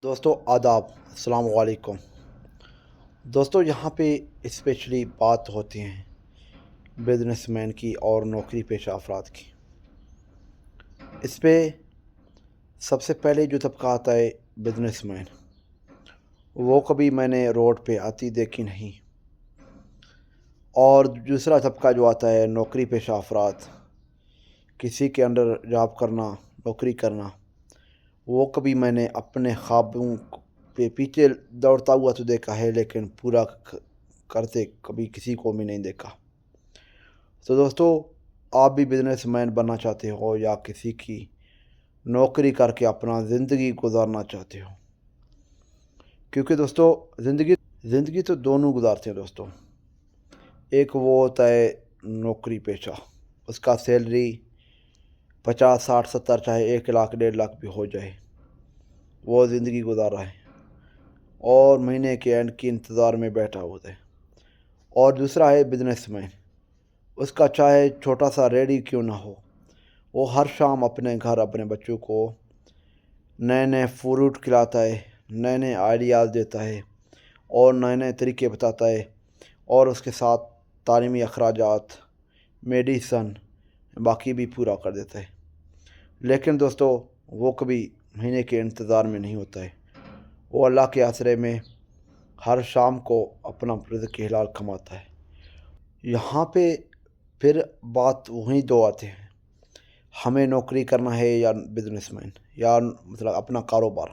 دوستو آداب، السلام علیکم۔ دوستو یہاں پہ اسپیشلی بات ہوتی ہیں بزنس مین کی اور نوکری پیشہ افراد کی۔ اس پہ سب سے پہلے جو طبقہ آتا ہے بزنس مین، وہ کبھی میں نے روڈ پہ آتی دیکھی نہیں، اور دوسرا طبقہ جو آتا ہے نوکری پیشہ افراد، کسی کے انڈر جاب کرنا، نوکری کرنا، وہ کبھی میں نے اپنے خوابوں پہ پیچھے دوڑتا ہوا تو دیکھا ہے، لیکن پورا کرتے کبھی کسی کو بھی نہیں دیکھا۔ تو دوستو، آپ بھی بزنس مین بننا چاہتے ہو یا کسی کی نوکری کر کے اپنا زندگی گزارنا چاہتے ہو، کیونکہ دوستو زندگی تو دونوں گزارتے ہیں دوستو۔ ایک وہ ہوتا ہے نوکری پیشہ، اس کا سیلری 50 60 70 چاہے 1 لاکھ 1.5 لاکھ بھی ہو جائے، وہ زندگی گزار رہا ہے اور مہینے کے اینڈ کی انتظار میں بیٹھا ہوتا ہے۔ اور دوسرا ہے بزنس مین، اس کا چاہے چھوٹا سا ریڈی کیوں نہ ہو، وہ ہر شام اپنے گھر اپنے بچوں کو نئے نئے فروٹ کھلاتا ہے، نئے نئے آئیڈیاز دیتا ہے اور نئے نئے طریقے بتاتا ہے، اور اس کے ساتھ تعلیمی اخراجات، میڈیسن باقی بھی پورا کر دیتا ہے۔ لیکن دوستو، وہ کبھی مہینے کے انتظار میں نہیں ہوتا ہے، وہ اللہ کے آسرے میں ہر شام کو اپنا رزق حلال کماتا ہے۔ یہاں پہ پھر بات وہیں دو آتے ہیں، ہمیں نوکری کرنا ہے یا بزنس مین، یا مطلب اپنا کاروبار۔